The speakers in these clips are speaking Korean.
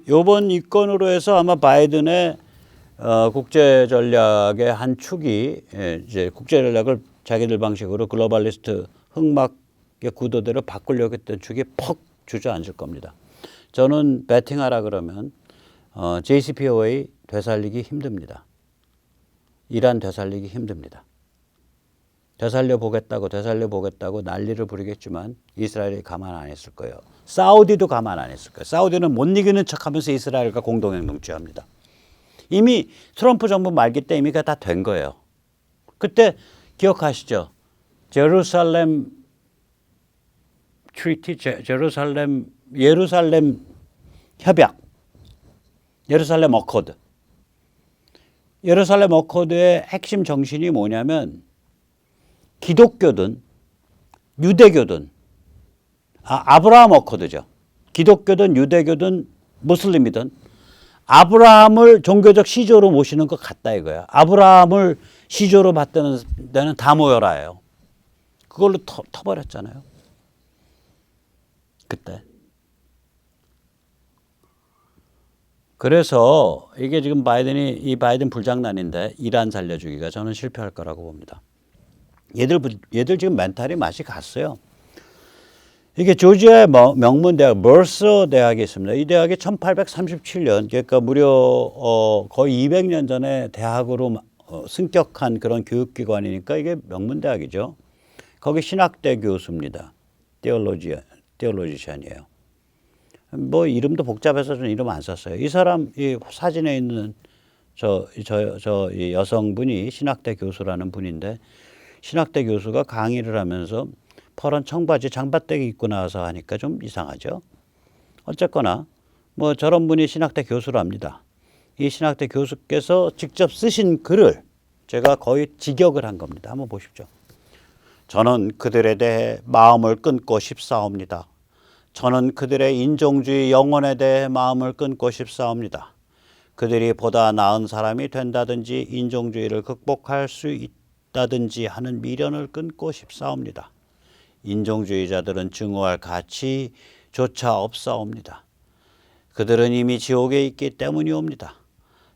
이번 입건으로 해서 아마 바이든의 국제 전략의 한 축이 이제 국제 전략을 자기들 방식으로 글로벌리스트 흑막의 구도대로 바꾸려고 했던 축이 퍽 주저앉을 겁니다. 저는 배팅하라 그러면 JCPOA 되살리기 힘듭니다. 이란 되살리기 힘듭니다. 되살려 보겠다고 난리를 부리겠지만 이스라엘이 가만 안 했을 거예요. 사우디도 가만 안 했을 거예요. 사우디는 못 이기는 척하면서 이스라엘과 공동행동 취합니다. 이미 트럼프 정부 말기 때 이미 다 된 거예요. 그때 기억하시죠? 제루살렘 트리티, 예루살렘 협약, 예루살렘 어코드. 예루살렘 어코드의 핵심 정신이 뭐냐면 기독교든 유대교든 아브라함 어코드죠. 기독교든 유대교든 무슬림이든 아브라함을 종교적 시조로 모시는 것 같다 이거야. 아브라함을 시조로 받는 데는 다 모여라예요. 그걸로 터버렸잖아요. 그때. 그래서 이게 지금 이 바이든 불장난인데 이란 살려주기가 저는 실패할 거라고 봅니다. 얘들 지금 멘탈이 맛이 갔어요. 이게 조지아의 명문 대학 머서 대학이 있습니다. 이 대학이 1837년 그러니까 무려 거의 200년 전에 대학으로 승격한 그런 교육기관이니까 이게 명문 대학이죠. 거기 신학대 교수입니다. 테올로지션이에요. 뭐 이름도 복잡해서 저는 이름 안 썼어요. 이 사람 이 사진에 있는 이 여성분이 신학대 교수라는 분인데 신학대 교수가 강의를 하면서 퍼런 청바지 장바떼기 입고 나와서 하니까 좀 이상하죠. 어쨌거나 뭐 저런 분이 신학대 교수랍니다. 이 신학대 교수께서 직접 쓰신 글을 제가 거의 직역을 한 겁니다. 한번 보십시오. 저는 그들에 대해 마음을 끊고 싶사옵니다. 저는 그들의 인종주의 영혼에 대해 마음을 끊고 싶사옵니다. 그들이 보다 나은 사람이 된다든지 인종주의를 극복할 수 있다든지 하는 미련을 끊고 싶사옵니다. 인종주의자들은 증오할 가치조차 없사옵니다. 그들은 이미 지옥에 있기 때문이옵니다.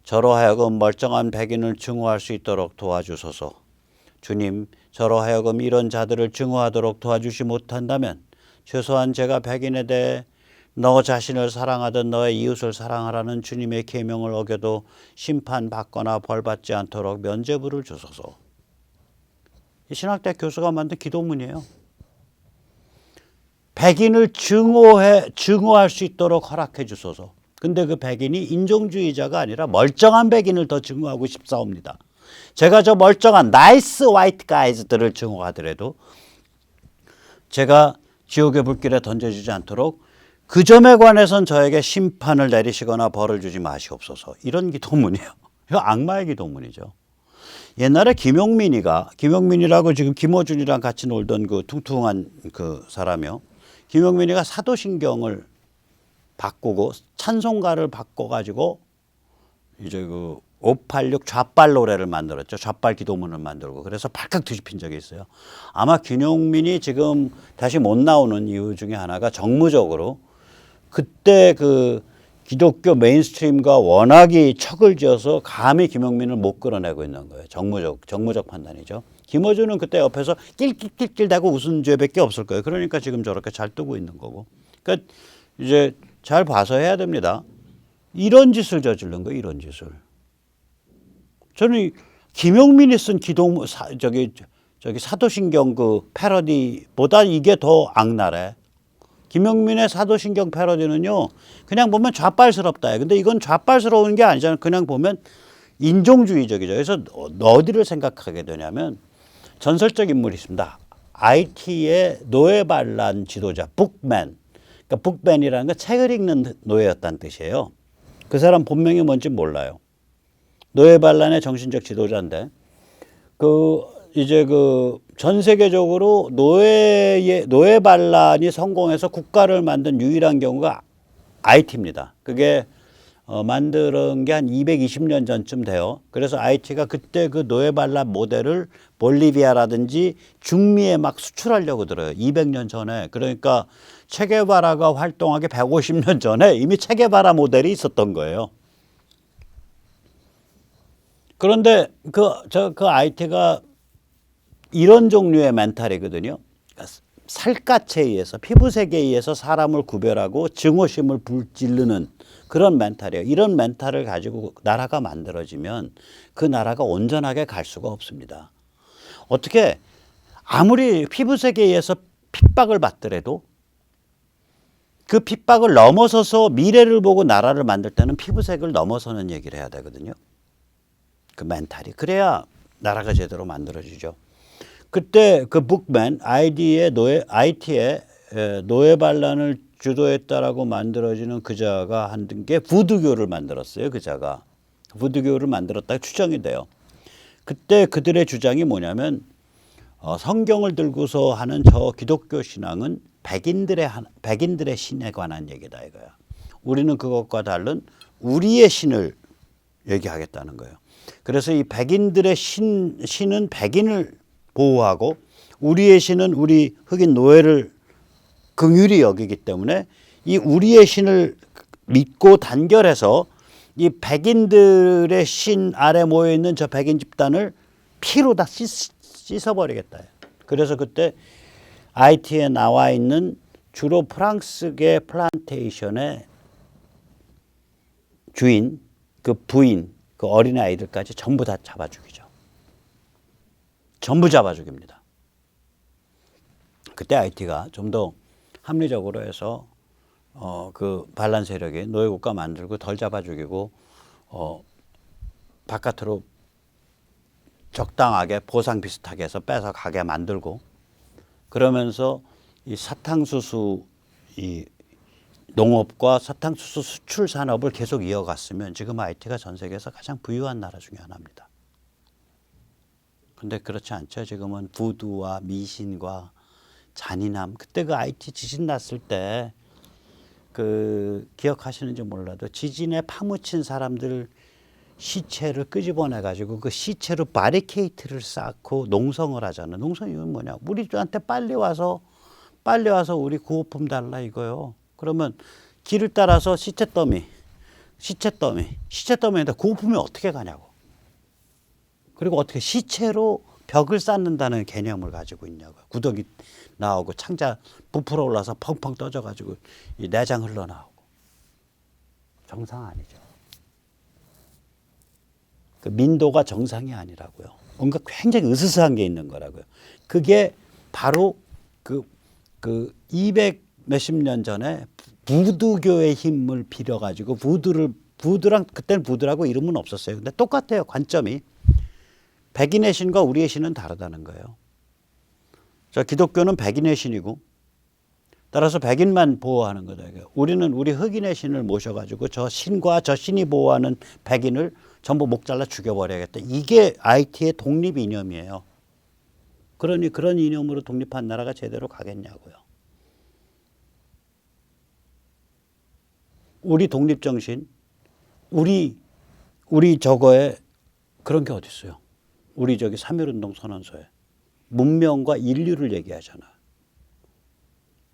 저로 하여금 멀쩡한 백인을 증오할 수 있도록 도와주소서. 주님, 저로 하여금 이런 자들을 증오하도록 도와주시 못한다면 최소한 제가 백인에 대해 너 자신을 사랑하듯 너의 이웃을 사랑하라는 주님의 계명을 어겨도 심판받거나 벌받지 않도록 면죄부를 주소서. 이 신학대 교수가 만든 기도문이에요. 백인을 증오할 수 있도록 허락해 주소서. 근데 그 백인이 인종주의자가 아니라 멀쩡한 백인을 더 증오하고 싶사옵니다. 제가 저 멀쩡한 나이스 화이트 가이즈들을 증오하더라도 제가 지옥의 불길에 던져지지 않도록 그 점에 관해서는 저에게 심판을 내리시거나 벌을 주지 마시옵소서. 이런 기도문이에요. 이거 악마의 기도문이죠. 옛날에 김용민이라고 지금 김어준이랑 같이 놀던 그 퉁퉁한 그 사람이요. 김용민이가 사도신경을 바꾸고 찬송가를 바꿔가지고 이제 그 586 좌빨 노래를 만들었죠. 좌빨 기도문을 만들고 그래서 발칵 뒤집힌 적이 있어요. 아마 김용민이 지금 다시 못 나오는 이유 중에 하나가 정무적으로 그때 그 기독교 메인스트림과 워낙이 척을 지어서 감히 김용민을 못 끌어내고 있는 거예요. 정무적 판단이죠. 김어준은 그때 옆에서 낄낄낄낄대고 웃은 죄밖에 없을 거예요. 그러니까 지금 저렇게 잘 뜨고 있는 거고. 그러니까 이제 잘 봐서 해야 됩니다. 이런 짓을 저지른 거예요. 이런 짓을. 저는 김용민이 쓴 사도신경 그 패러디보다 이게 더 악랄해. 김용민의 사도신경 패러디는요, 그냥 보면 좌빨스럽다. 근데 이건 좌빨스러운 게 아니잖아요. 그냥 보면 인종주의적이죠. 그래서 어디를 생각하게 되냐면 전설적 인물이 있습니다. IT의 노예 반란 지도자 북맨. 그러니까 북맨이라는 건 책을 읽는 노예였다는 뜻이에요. 그 사람 본명이 뭔지 몰라요. 노예 반란의 정신적 지도자인데 이제 전 세계적으로 노예 반란이 성공해서 국가를 만든 유일한 경우가 IT입니다. 그게 만든 게 한 220년 전쯤 돼요. 그래서 IT가 그때 그 노에발라 모델을 볼리비아라든지 중미에 막 수출하려고 들어요. 200년 전에. 그러니까 체게바라가 활동하기 150년 전에 이미 체게바라 모델이 있었던 거예요. 그런데 그 IT가 이런 종류의 멘탈이거든요. 살갗에 의해서, 피부색에 의해서 사람을 구별하고 증오심을 불지르는 그런 멘탈이에요. 이런 멘탈을 가지고 나라가 만들어지면 그 나라가 온전하게 갈 수가 없습니다. 어떻게 아무리 피부색에 의해서 핍박을 받더라도 그 핍박을 넘어서서 미래를 보고 나라를 만들 때는 피부색을 넘어서는 얘기를 해야 되거든요. 그 멘탈이. 그래야 나라가 제대로 만들어지죠. 그때 그 북맨 IT의 노예 반란을 주도했다라고 만들어지는 그자가 한 게 부두교를 만들었어요. 그자가 부두교를 만들었다 추정이 돼요. 그때 그들의 주장이 뭐냐면 성경을 들고서 하는 저 기독교 신앙은 백인들의 신에 관한 얘기다 이거야. 우리는 그것과 다른 우리의 신을 얘기하겠다는 거예요. 그래서 이 백인들의 신은 백인을 보호하고 우리의 신은 우리 흑인 노예를 긍휼히 여기기 때문에 이 우리의 신을 믿고 단결해서 이 백인들의 신 아래 모여 있는 저 백인 집단을 피로 다 씻어버리겠다. 그래서 그때 IT에 나와 있는 주로 프랑스계 플란테이션의 주인, 그 부인, 그 어린아이들까지 전부 다 잡아 죽이죠. 전부 잡아 죽입니다. 그때 IT가 좀 더 합리적으로 해서 그 반란 세력이 노예국가 만들고 덜 잡아 죽이고 바깥으로 적당하게 보상 비슷하게 해서 뺏어 가게 만들고 그러면서 이 사탕수수 이 농업과 사탕수수 수출 산업을 계속 이어갔으면 지금 IT가 전 세계에서 가장 부유한 나라 중에 하나입니다. 근데 그렇지 않죠. 지금은 부두와 미신과 잔인함. 그때 그 IT 지진 났을 때 그 기억하시는지 몰라도 지진에 파묻힌 사람들 시체를 끄집어내 가지고 그 시체로 바리케이트를 쌓고 농성을 하잖아요. 농성이 뭐냐? 우리한테 빨리 와서 우리 구호품 달라 이거요. 그러면 길을 따라서 시체 더미인데 구호품이 어떻게 가냐고. 그리고 어떻게 시체로 벽을 쌓는다는 개념을 가지고 있냐고요. 구덩이 나오고 창자 부풀어 올라서 펑펑 떠져가지고 이 내장 흘러나오고. 정상 아니죠. 그 민도가 정상이 아니라고요. 뭔가 굉장히 으스스한 게 있는 거라고요. 그게 바로 그 200 몇십 년 전에 부두교의 힘을 빌어가지고 부두랑 그때는 부두라고 이름은 없었어요. 근데 똑같아요. 관점이. 백인의 신과 우리의 신은 다르다는 거예요. 자, 기독교는 백인의 신이고 따라서 백인만 보호하는 거다. 우리는 우리 흑인의 신을 모셔가지고 저 신과 저 신이 보호하는 백인을 전부 목 잘라 죽여버려야겠다. 이게 IT의 독립 이념이에요. 그러니 그런 이념으로 독립한 나라가 제대로 가겠냐고요. 우리 독립정신, 우리 저거에 그런 게 어디 있어요? 우리 저기 3.1운동 선언서에 문명과 인류를 얘기하잖아.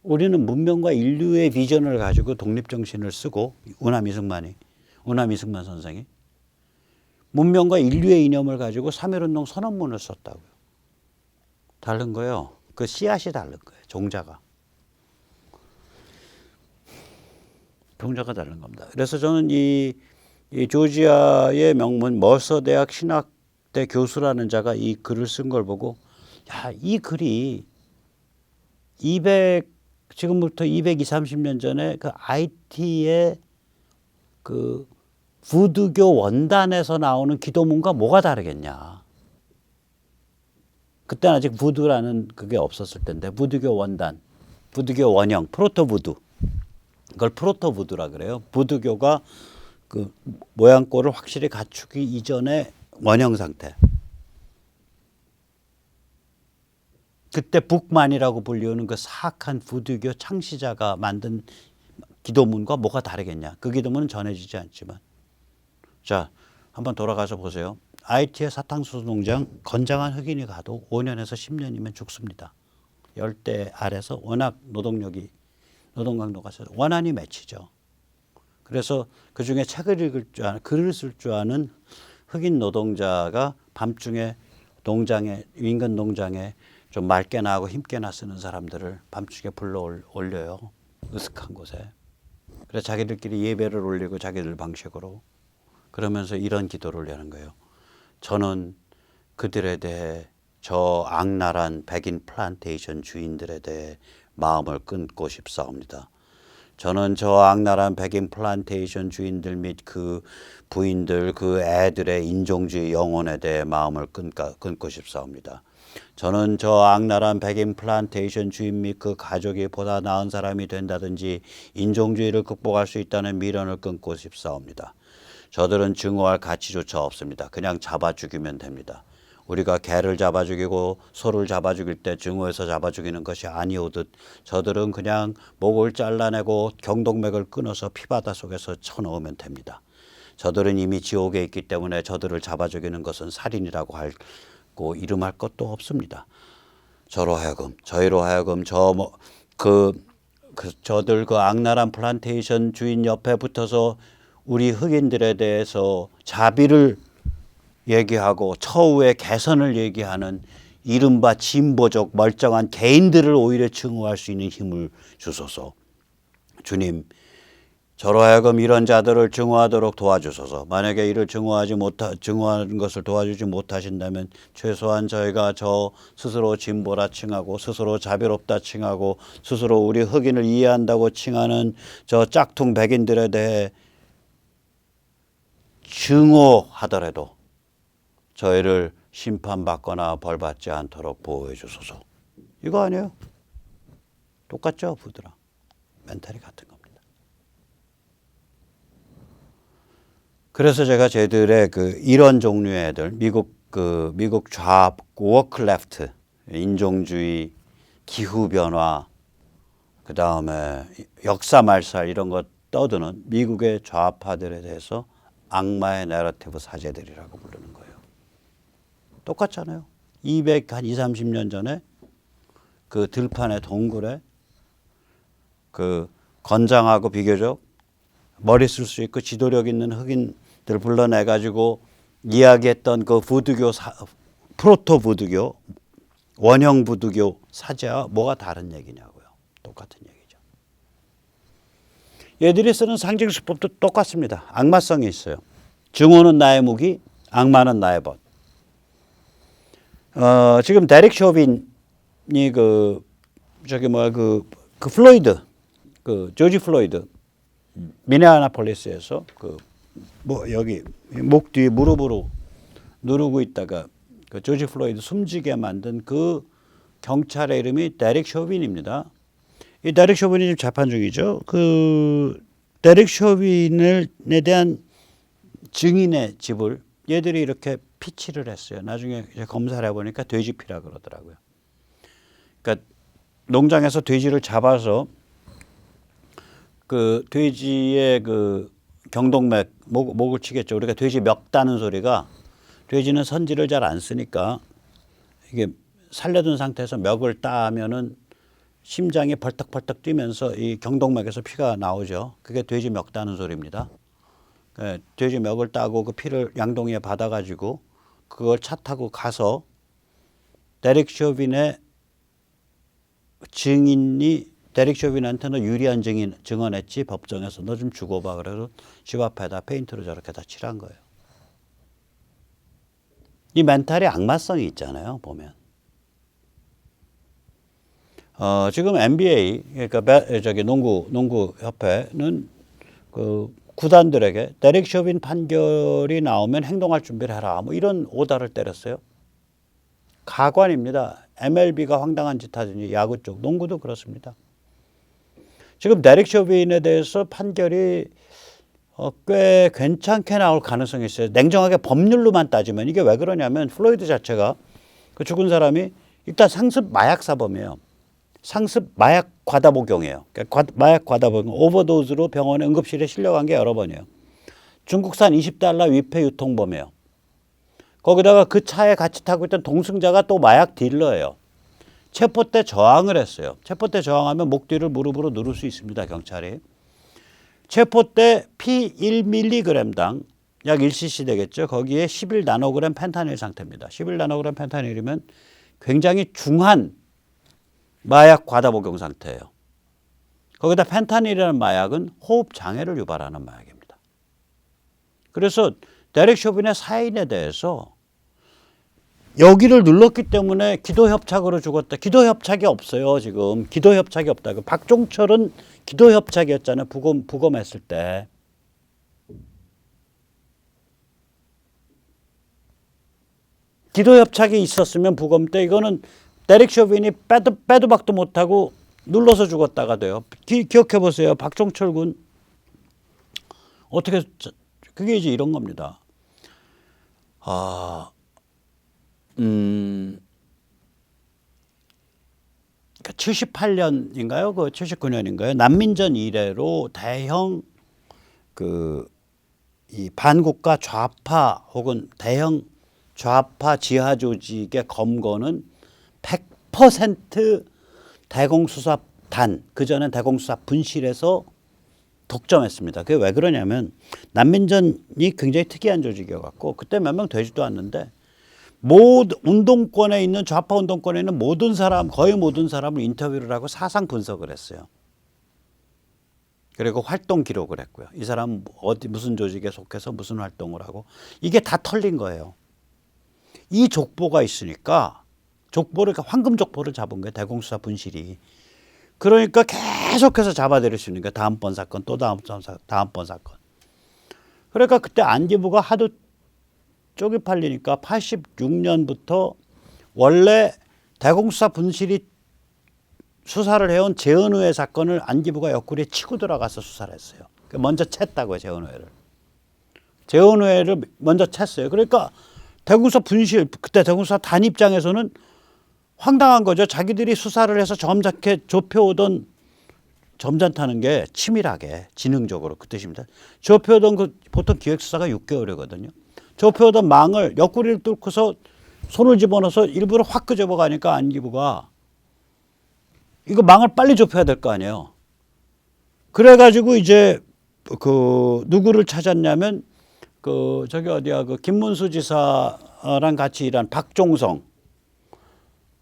우리는 문명과 인류의 비전을 가지고 독립정신을 쓰고 운함 이승만 선생이 문명과 인류의 이념을 가지고 3.1운동 선언문을 썼다고요. 다른 거예요. 그 씨앗이 다른 거예요. 종자가 다른 겁니다. 그래서 저는 이 조지아의 명문 머서 대학 신학대 교수라는 자가 이 글을 쓴 걸 보고 야, 이 글이 지금부터 220, 30년 전에 그 IT의 그 부두교 원단에서 나오는 기도문과 뭐가 다르겠냐. 그때는 아직 부두라는 그게 없었을 텐데 부두교 원단, 부두교 원형, 프로토부두. 그걸 프로토부두라 그래요. 부두교가 그 모양꼴을 확실히 갖추기 이전의 원형 상태. 그때 북만이라고 불리우는 그 사악한 부두교 창시자가 만든 기도문과 뭐가 다르겠냐. 그 기도문은 전해지지 않지만. 자, 한번 돌아가서 보세요. IT의 사탕수수 농장 건장한 흑인이 가도 5년에서 10년이면 죽습니다. 열대 아래서 워낙 노동 강도가 원한이 맺히죠. 그래서 그중에 책을 읽을 줄 아는, 글을 쓸 줄 아는 흑인 노동자가 밤중에 인근 농장에 좀 맑게나 하고 힘께나 쓰는 사람들을 밤중에 불러 올려요. 으슥한 곳에. 그래서 자기들끼리 예배를 올리고 자기들 방식으로. 그러면서 이런 기도를 내는 거예요. 저는 그들에 대해 저 악랄한 백인 플란테이션 주인들에 대해 마음을 끊고 싶사옵니다. 저는 저 악랄한 백인 플란테이션 주인들 및 그 부인들, 그 애들의 인종주의 영혼에 대해 마음을 끊고 싶사옵니다. 저는 저 악랄한 백인 플란테이션 주인 및 그 가족이 보다 나은 사람이 된다든지 인종주의를 극복할 수 있다는 미련을 끊고 싶사옵니다. 저들은 증오할 가치조차 없습니다. 그냥 잡아 죽이면 됩니다. 우리가 개를 잡아 죽이고 소를 잡아 죽일 때 증오해서 잡아 죽이는 것이 아니오듯 저들은 그냥 목을 잘라내고 경동맥을 끊어서 피바다 속에서 쳐넣으면 됩니다. 저들은 이미 지옥에 있기 때문에 저들을 잡아 죽이는 것은 살인이라고 하고 이름할 것도 없습니다. 저희로 하여금 저들 그 악랄한 플란테이션 주인 옆에 붙어서 우리 흑인들에 대해서 자비를 얘기하고 처우의 개선을 얘기하는 이른바 진보적 멀쩡한 개인들을 오히려 증오할 수 있는 힘을 주소서. 주님, 저로 하여금 이런 자들을 증오하도록 도와주소서. 만약에 이를 증오하는 것을 도와주지 못하신다면 최소한 저희가 저 스스로 진보라 칭하고 스스로 자비롭다 칭하고 스스로 우리 흑인을 이해한다고 칭하는 저 짝퉁 백인들에 대해 증오하더라도 저희를 심판받거나 벌받지 않도록 보호해 주소서. 이거 아니에요? 똑같죠, 부들아. 멘탈이 같은 겁니다. 그래서 제가 쟤들의 이런 종류의 애들, 미국 좌 워크 레프트, 인종주의, 기후 변화, 그 다음에 역사 말살 이런 거 떠드는 미국의 좌파들에 대해서 악마의 내러티브 사제들이라고 부르는 거예요. 똑같잖아요. 230년 전에 그 들판의 동굴에 그 건장하고 비교적 머리 쓸 수 있고 지도력 있는 흑인들 불러내가지고 이야기했던 그 프로토 부두교, 원형 부두교 사제와 뭐가 다른 얘기냐고요. 똑같은 얘기죠. 얘들이 쓰는 상징수법도 똑같습니다. 악마성이 있어요. 증오는 나의 무기, 악마는 나의 벗. 지금 데릭 쇼빈이 플로이드, 조지 플로이드, 미네아폴리스에서 여기 목 뒤에 무릎으로 누르고 있다가 그 조지 플로이드 숨지게 만든 그 경찰의 이름이 데릭 쇼빈입니다. 이 데릭 쇼빈이 지금 재판 중이죠. 그 데릭 쇼빈에 대한 증인의 집을 얘들이 이렇게 피치를 했어요. 나중에 검사를 해보니까 돼지피라 그러더라고요. 그러니까 농장에서 돼지를 잡아서 그 돼지의 그 경동맥 목을 치겠죠. 우리가 돼지 멱다는 소리가 돼지는 선지를 잘 안 쓰니까 이게 살려둔 상태에서 멱을 따면은 심장이 벌떡벌떡 뛰면서 이 경동맥에서 피가 나오죠. 그게 돼지 멱 따는 소리입니다. 돼지 멱을 따고 그 피를 양동이에 받아가지고 그걸 차 타고 가서 데릭 쇼빈의 증인이 데릭 쇼빈한테 너 유리한 증언했지 법정에서 너 좀 주고 봐. 그래서 집 앞에다 페인트로 저렇게 다 칠한 거예요. 이 멘탈이 악마성이 있잖아요. 보면. 지금 NBA 그러니까 농구 협회는 그 구단들에게 데릭 쇼빈 판결이 나오면 행동할 준비를 해라. 뭐 이런 오다를 때렸어요. 가관입니다. MLB가 황당한 짓 하더니 야구 쪽, 농구도 그렇습니다. 지금 데릭 쇼빈에 대해서 판결이 꽤 괜찮게 나올 가능성이 있어요. 냉정하게 법률로만 따지면 이게 왜 그러냐면 플로이드 자체가 그 죽은 사람이 일단 상습 마약 사범이에요. 상습 마약 과다 복용이에요. 그러니까 마약 과다 복용, 오버도즈로 병원에 응급실에 실려간 게 여러 번이에요. 중국산 20달러 위패 유통범이에요. 거기다가 그 차에 같이 타고 있던 동승자가 또 마약 딜러예요. 체포 때 저항을 했어요. 체포 때 저항하면 목 뒤를 무릎으로 누를 수 있습니다. 경찰이. 체포 때 피 1mg당 약 1cc 되겠죠. 거기에 11나노그램 펜타닐 상태입니다. 11나노그램 펜타닐이면 굉장히 중한 마약 과다 복용 상태예요. 거기다 펜타닐이라는 마약은 호흡 장애를 유발하는 마약입니다. 그래서 데렉 쇼빈의 사인에 대해서 여기를 눌렀기 때문에 기도협착으로 죽었다. 기도협착이 없어요. 지금 기도협착이 없다. 박종철은 기도협착이었잖아요. 부검했을 때. 기도협착이 있었으면 부검 때 이거는 데렉 쇼빈이 빼도 박도 못하고 눌러서 죽었다가 돼요. 기억해 보세요. 박종철 군 어떻게 그게 이제 이런 겁니다. 78년인가요? 그 79년인가요? 난민전 이래로 대형 이 반국가 좌파 혹은 대형 좌파 지하 조직의 검거는 100% 대공수사단, 그전엔 대공수사 분실에서 독점했습니다. 그게 왜 그러냐면 난민전이 굉장히 특이한 조직이어갖고 그때 몇 명 되지도 않는데 운동권에 있는 좌파 운동권에 있는 모든 사람, 거의 모든 사람을 인터뷰를 하고 사상 분석을 했어요. 그리고 활동 기록을 했고요. 이 사람 무슨 조직에 속해서 무슨 활동을 하고 이게 다 털린 거예요. 이 족보가 있으니까 황금 족보를 잡은 거예요. 대공수사 분실이. 그러니까 계속해서 잡아들일 수 있는 거예요. 다음번 사건 또 다음번 사건. 그러니까 그때 안기부가 하도 쪽이 팔리니까 86년부터 원래 대공수사 분실이 수사를 해온 재헌우회 사건을 안기부가 옆구리에 치고 들어가서 수사를 했어요. 먼저 챘다고요. 재헌우회를 먼저 챘어요. 그러니까 대공수사 분실, 그때 대공수사 단 입장에서는 황당한 거죠. 자기들이 수사를 해서 점잖게 좁혀오던, 점잖다는 게 치밀하게 지능적으로 그 뜻입니다. 좁혀오던 보통 기획수사가 6개월이거든요. 좁혀오던 망을 옆구리를 뚫고서 손을 집어넣어서 일부러 확 끄집어가니까 안기부가 이거 망을 빨리 좁혀야 될 거 아니에요. 그래가지고 이제 누구를 찾았냐면 저기 어디야 김문수 지사랑 같이 일한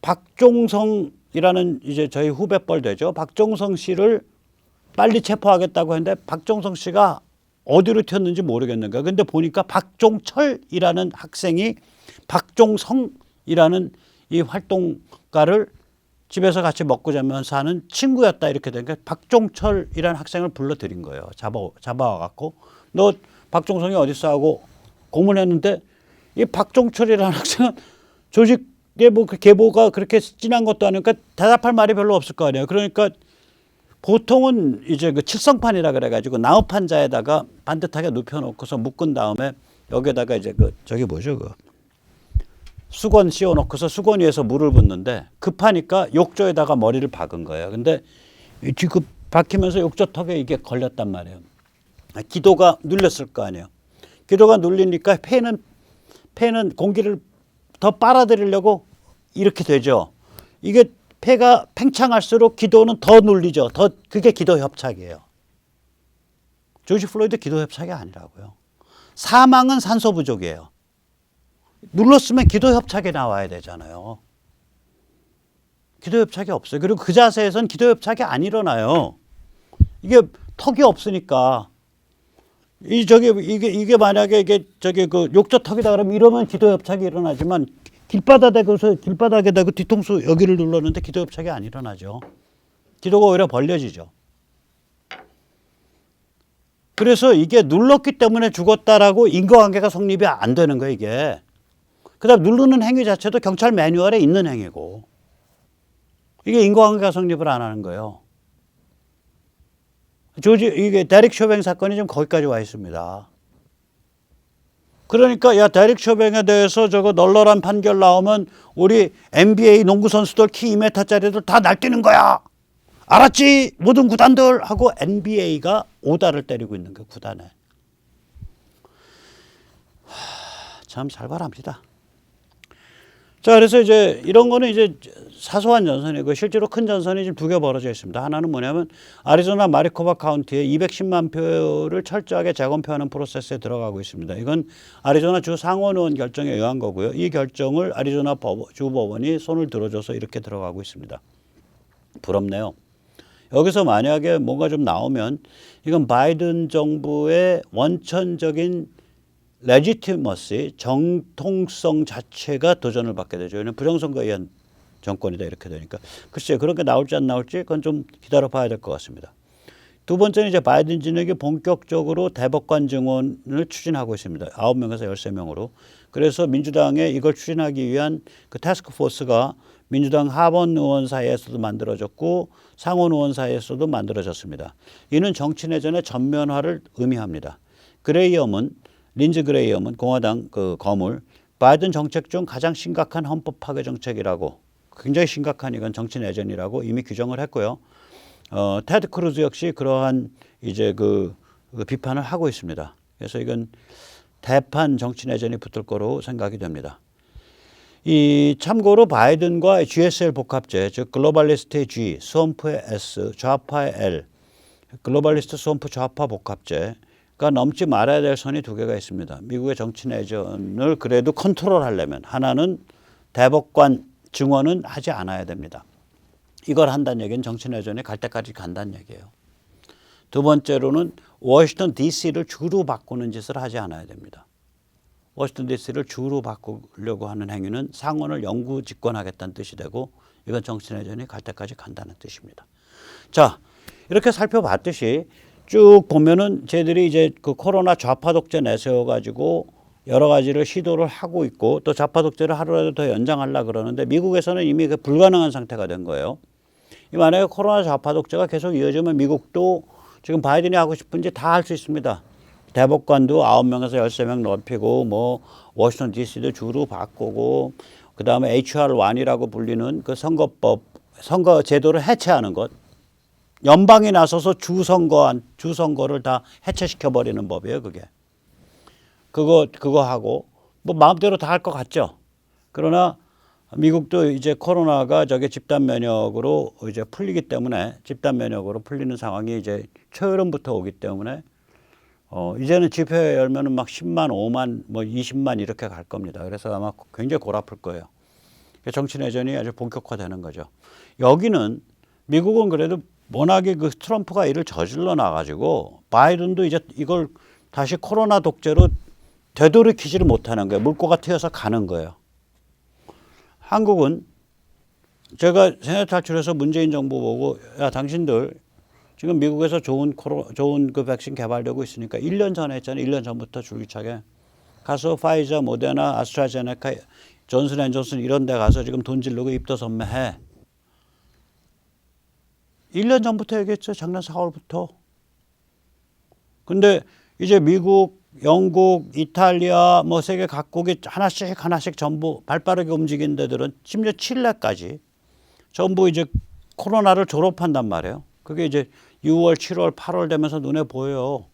박종성이라는 이제 저희 후배뻘 되죠. 박종성 씨를 빨리 체포하겠다고 했는데 박종성 씨가 어디로 튀었는지 모르겠는 거야. 근데 보니까 박종철이라는 학생이 박종성이라는 이 활동가를 집에서 같이 먹고 자면서 하는 친구였다 이렇게 되니까 박종철이라는 학생을 불러들인 거예요. 잡아와갖고 너 박종성이 어딨어 하고 고문했는데 이 박종철이라는 학생은 조직의 계보가 그렇게 진한 것도 아니니까 대답할 말이 별로 없을 거 아니에요. 그러니까 보통은 이제 칠성판이라 그래가지고 나무판자에다가 반듯하게 눕혀놓고서 묶은 다음에 여기에다가 이제 저기 뭐죠 수건 씌워놓고서 수건 위에서 물을 붓는데 급하니까 욕조에다가 머리를 박은 거예요. 근데 지금 박히면서 욕조턱에 이게 걸렸단 말이에요. 기도가 눌렸을 거 아니에요. 기도가 눌리니까 폐는 공기를 더 빨아들이려고 이렇게 되죠. 이게 폐가 팽창할수록 기도는 더 눌리죠. 그게 기도협착이에요. 조지 플로이드 기도협착이 아니라고요. 사망은 산소 부족이에요. 눌렀으면 기도협착이 나와야 되잖아요. 기도협착이 없어요. 그리고 그 자세에선 기도협착이 안 일어나요. 이게 턱이 없으니까. 이게 만약에 욕조턱이다 그러면 이러면 기도협착이 일어나지만 길바닥에다 뒤통수 여기를 눌렀는데 기도협착이 안 일어나죠. 기도가 오히려 벌려지죠. 그래서 이게 눌렀기 때문에 죽었다라고 인과관계가 성립이 안 되는 거예요, 이게. 그다음 누르는 행위 자체도 경찰 매뉴얼에 있는 행위고. 이게 인과관계가 성립을 안 하는 거예요. 이게 데릭 쇼뱅 사건이 지금 거기까지 와 있습니다. 그러니까 야 데릭 쇼뱅에 대해서 저거 널널한 판결 나오면 우리 NBA 농구 선수들 키 2m짜리들 다 날뛰는 거야. 알았지? 모든 구단들 하고 NBA가 오다를 때리고 있는 거야 구단에. 참 살벌합니다. 자, 그래서 이제 이런 거는 이제 사소한 전선이고 실제로 큰 전선이 지금 두 개 벌어져 있습니다. 하나는 뭐냐면 아리조나 마리코바 카운티에 210만 표를 철저하게 재검표하는 프로세스에 들어가고 있습니다. 이건 아리조나 주 상원의원 결정에 의한 거고요. 이 결정을 아리조나 주 법원이 손을 들어줘서 이렇게 들어가고 있습니다. 부럽네요. 여기서 만약에 뭔가 좀 나오면 이건 바이든 정부의 원천적인 레지티머시, 정통성 자체가 도전을 받게 되죠. 이는 부정선거에 의한 정권이다 이렇게 되니까. 글쎄요. 그런 게 나올지 안 나올지 그건 좀 기다려 봐야 될 것 같습니다. 두 번째는 이제 바이든 진영이 본격적으로 대법관 증원을 추진하고 있습니다. 9명에서 13명으로. 그래서 민주당에 이걸 추진하기 위한 그 태스크포스가 민주당 하원 의원 사이에서도 만들어졌고 상원 의원 사이에서도 만들어졌습니다. 이는 정치 내전의 전면화를 의미합니다. 린즈 그레이엄은 공화당 그 거물 바이든 정책 중 가장 심각한 헌법 파괴 정책이라고 굉장히 심각한 이건 정치 내전이라고 이미 규정을 했고요. 테드 크루즈 역시 그러한 이제 그 비판을 하고 있습니다. 그래서 이건 대판 정치 내전이 붙을 거로 생각이 됩니다. 이 참고로 바이든과 GSL 복합제, 즉 글로벌리스트의 G, 스왑프의 S, 좌파의 L, 글로벌리스트 스왑프 좌파 복합제가 넘지 말아야 될 선이 두 개가 있습니다. 미국의 정치 내전을 그래도 컨트롤하려면 하나는 대법관 증원은 하지 않아야 됩니다. 이걸 한다는 얘기는 정치 내전에 갈 때까지 간다는 얘기예요. 두 번째로는 워싱턴 DC를 주로 바꾸는 짓을 하지 않아야 됩니다. 워싱턴 DC를 주로 바꾸려고 하는 행위는 상원을 영구 집권하겠다는 뜻이 되고 이건 정치 내전이 갈 때까지 간다는 뜻입니다. 자, 이렇게 살펴봤듯이 쭉 보면은 쟤들이 이제 그 코로나 좌파 독재 내세워 가지고 여러 가지를 시도를 하고 있고 또 좌파 독재를 하루라도 더 연장하려고 그러는데 미국에서는 이미 그 불가능한 상태가 된 거예요. 만약에 코로나 좌파 독재가 계속 이어지면 미국도 지금 바이든이 하고 싶은 짓 다 할 수 있습니다. 대법관도 9명에서 13명 넓히고 뭐 워싱턴 DC도 주로 바꾸고 그다음에 HR1이라고 불리는 그 선거 제도를 해체하는 것. 연방이 나서서 주선거를 다 해체시켜 버리는 법이에요, 그게. 그거 하고 뭐 마음대로 다 할 것 같죠. 그러나 미국도 이제 코로나가 저게 집단 면역으로 이제 풀리기 때문에 집단 면역으로 풀리는 상황이 이제 초여름부터 오기 때문에 이제는 집회 열면은 막 10만, 5만, 뭐 20만 이렇게 갈 겁니다. 그래서 아마 굉장히 골아플 거예요. 정치 내전이 아주 본격화되는 거죠. 여기는 미국은 그래도 워낙에 그 트럼프가 이를 저질러 놔가지고 바이든도 이제 이걸 다시 코로나 독재로 되돌이키지를 못하는 거예요. 물꼬가 튀어서 가는 거예요. 한국은 제가 세뇌 탈출해서 문재인 정부 보고 야 당신들 지금 미국에서 좋은 그 백신 개발되고 있으니까 1년 전에 했잖아요. 1년 전부터 줄기차게 가서 파이자, 모데나, 아스트라제네카, 존슨앤존슨 이런 데 가서 지금 돈 지르고 입도 선매해. 1년 전부터 얘기했죠. 작년 4월부터. 근데 이제 미국, 영국, 이탈리아, 뭐 세계 각국이 하나씩 전부 발빠르게 움직이는 데들은 심지어 칠레까지 전부 이제 코로나를 졸업한단 말이에요. 그게 이제 6월, 7월, 8월 되면서 눈에 보여요.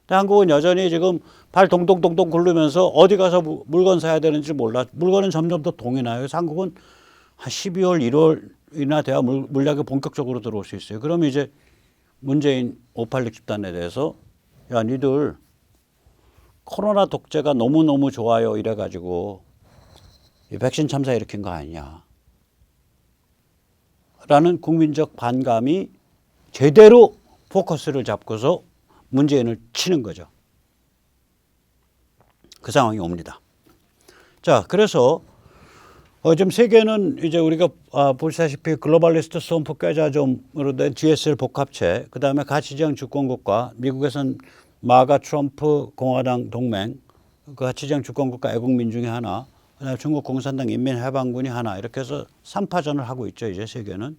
근데 한국은 여전히 지금 발 동동동동 굴르면서 어디 가서 물건 사야 되는지 몰라. 물건은 점점 더 동이 나요. 그래서 한국은 한 12월, 1월이나 돼야 물약이 본격적으로 들어올 수 있어요. 그러면 이제 문재인 586 집단에 대해서 야, 니들 코로나 독재가 너무너무 좋아요 이래가지고 이 백신 참사 일으킨 거 아니냐. 라는 국민적 반감이 제대로 포커스를 잡고서 문재인을 치는 거죠. 그 상황이 옵니다. 자, 그래서 지금 세계는 이제 우리가 보시다시피 글로벌리스트 스왑프 꾀자점으로 된 GSL 복합체, 그 다음에 가치지향 주권국가, 미국에선 마가 트럼프 공화당 동맹, 그 가치지향 주권국가 애국민중이 하나, 그다음에 중국 공산당 인민해방군이 하나 이렇게 해서 3파전을 하고 있죠. 이제 세계는.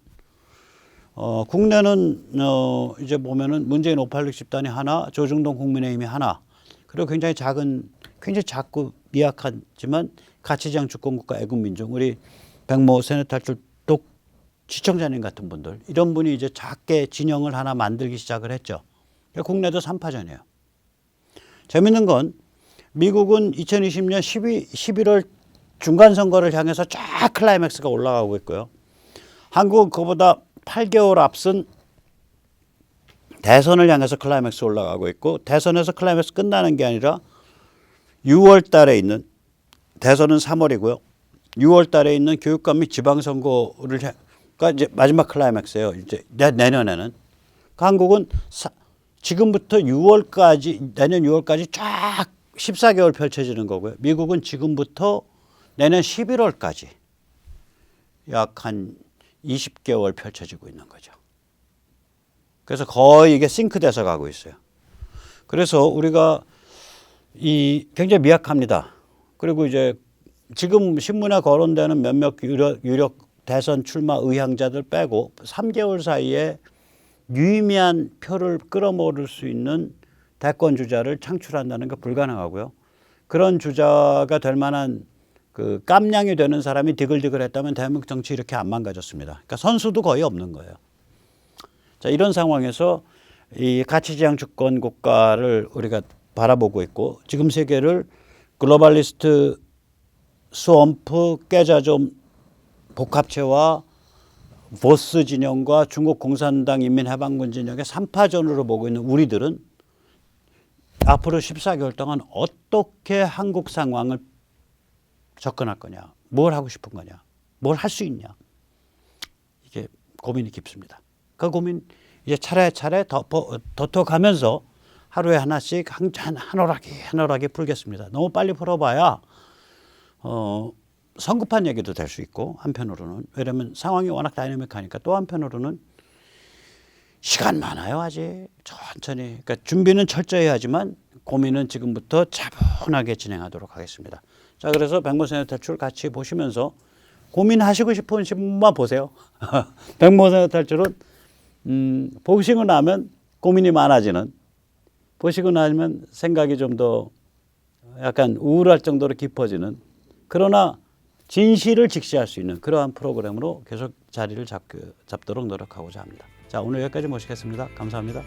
국내는 이제 보면은 문재인 586 집단이 하나, 조중동 국민의힘이 하나, 그리고 굉장히 작은 굉장히 작고 미약하지만 가치지향 주권국가 애국민중 우리 백모 세네탈출 독 시청자님 같은 분들 이런 분이 이제 작게 진영을 하나 만들기 시작을 했죠. 국내도 3파전이에요. 재밌는 건 미국은 2020년 11월 중간선거를 향해서 쫙 클라이맥스가 올라가고 있고요. 한국은 그보다 8개월 앞선 대선을 향해서 클라이맥스 올라가고 있고 대선에서 클라이맥스 끝나는 게 아니라 6월 달에 있는 대선은 3월이고요. 6월 달에 있는 교육감 및 지방선거가 이제 마지막 클라이맥스예요. 이제 내년에는. 한국은 지금부터 6월까지 내년 6월까지 쫙 14개월 펼쳐지는 거고요. 미국은 지금부터 내년 11월까지 약 한 20개월 펼쳐지고 있는 거죠. 그래서 거의 이게 싱크돼서 가고 있어요. 그래서 우리가 굉장히 미약합니다. 그리고 이제 지금 신문에 거론되는 몇몇 유력 대선 출마 의향자들 빼고 3개월 사이에 유의미한 표를 끌어모을 수 있는 대권 주자를 창출한다는 게 불가능하고요. 그런 주자가 될 만한 그 깜냥이 되는 사람이 디글디글했다면 대한민국 정치 이렇게 안 망가졌습니다. 그러니까 선수도 거의 없는 거예요. 자, 이런 상황에서 이 가치지향 주권 국가를 우리가 바라보고 있고 지금 세계를 글로벌리스트 스왑프 깨자좀 복합체와 보스 진영과 중국 공산당 인민해방군 진영의 3파전으로 보고 있는 우리들은 앞으로 14개월 동안 어떻게 한국 상황을 접근할 거냐, 뭘 하고 싶은 거냐, 뭘 할 수 있냐, 이게 고민이 깊습니다. 그 고민 이제 차례차례 덮어가면서 하루에 하나씩 한올하게 풀겠습니다. 너무 빨리 풀어봐야 성급한 얘기도 될 수 있고 한편으로는 왜냐하면 상황이 워낙 다이내믹하니까 또 한편으로는 시간 많아요. 아직 천천히. 그러니까 준비는 철저히 하지만 고민은 지금부터 차분하게 진행하도록 하겠습니다. 자, 그래서 백모세네 탈출 같이 보시면서 고민하시고 싶은 분만 보세요. 백모세네 탈출은 보시고 나면 고민이 많아지는, 보시고 나면 생각이 좀 더 약간 우울할 정도로 깊어지는, 그러나 진실을 직시할 수 있는 그러한 프로그램으로 계속 자리를 잡도록 노력하고자 합니다. 자, 오늘 여기까지 모시겠습니다. 감사합니다.